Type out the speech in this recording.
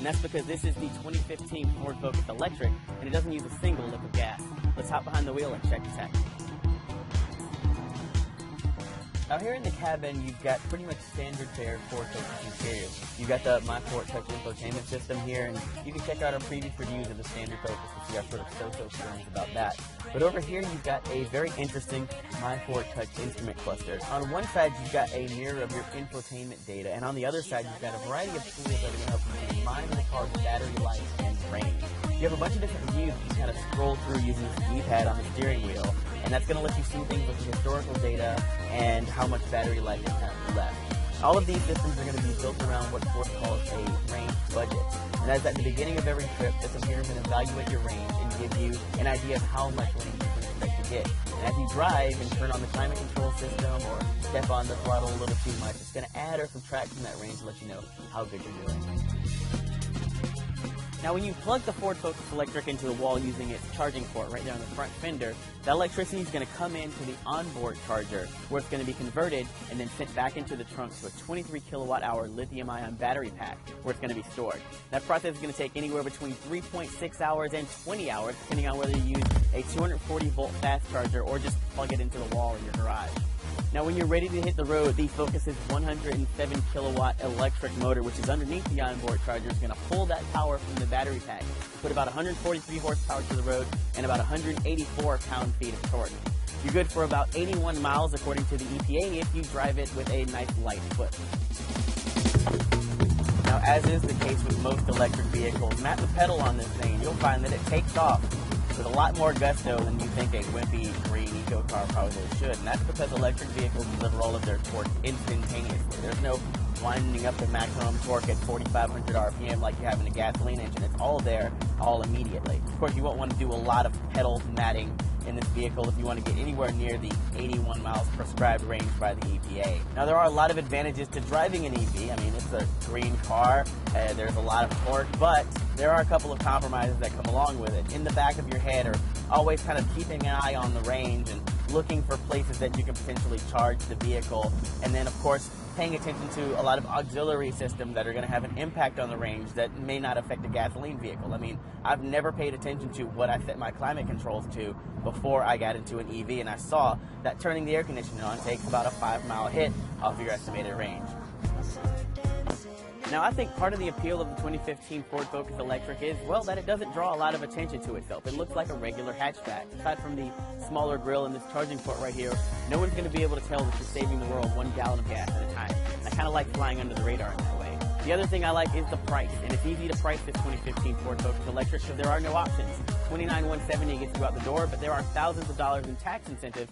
And that's because this is the 2015 Ford Focus Electric, and it doesn't use a single lick of gas. Let's hop behind the wheel and check this out. Now here in the cabin, you've got pretty much standard fare Ford Focus interior. You've got the My Ford Touch infotainment system here, and you can check out our previous reviews of the standard Focus to see our sort of so-so feelings about that. But over here, you've got a very interesting My Ford Touch instrument cluster. On one side, you've got a mirror of your infotainment data, and on the other side, you've got a variety of tools that are going to help you monitor the car's battery life and range. You have a bunch of different views you can kind of scroll through using this D-pad on the steering wheel, and that's going to let you see things like the historical data and how much battery life is currently left. All of these systems are going to be built around what Ford calls a range budget. And that's at the beginning of every trip, this computer is going to evaluate your range and give you an idea of how much range you can expect to get. And as you drive and turn on the climate control system or step on the throttle a little too much, it's going to add or subtract from that range to let you know how good you're doing. Now, when you plug the Ford Focus Electric into the wall using its charging port right there on the front fender, that electricity is going to come into the onboard charger, where it's going to be converted and then sent back into the trunk to a 23 kilowatt-hour lithium-ion battery pack, where it's going to be stored. That process is going to take anywhere between 3.6 hours and 20 hours, depending on whether you use a 240-volt fast charger or just plug it into the wall in your garage. Now, when you're ready to hit the road, the Focus's 107 kilowatt electric motor, which is underneath the onboard charger, is going to pull that power from the battery pack, put about 143 horsepower to the road and about 184 pound-feet of torque. You're good for about 81 miles according to the EPA if you drive it with a nice light foot. Now, as is the case with most electric vehicles, map the pedal on this thing and you'll find that it takes off with a lot more gusto than you think a wimpy green eco car probably should. And that's because electric vehicles deliver all of their torque instantaneously. There's no winding up to maximum torque at 4,500 RPM like you have in a gasoline engine. It's all there, all immediately. Of course, you won't want to do a lot of pedal matting in this vehicle if you want to get anywhere near the 81 miles prescribed range by the EPA. Now, there are a lot of advantages to driving an EV. I mean, it's a green car, there's a lot of torque, but there are a couple of compromises that come along with it. In the back of your head are always kind of keeping an eye on the range and looking for places that you can potentially charge the vehicle, and then, of course, paying attention to a lot of auxiliary systems that are going to have an impact on the range that may not affect a gasoline vehicle. I mean, I've never paid attention to what I set my climate controls to before I got into an EV, and I saw that turning the air conditioning on takes about a 5-mile hit off your estimated range. Now, I think part of the appeal of the 2015 Ford Focus Electric is, well, that it doesn't draw a lot of attention to itself. It looks like a regular hatchback. Aside from the smaller grille and this charging port right here, no one's going to be able to tell that you're saving the world 1 gallon of gas at a time. And I kind of like flying under the radar in that way. The other thing I like is the price, and it's easy to price this 2015 Ford Focus Electric because there are no options. $29,170 gets you out the door, but there are thousands of dollars in tax incentives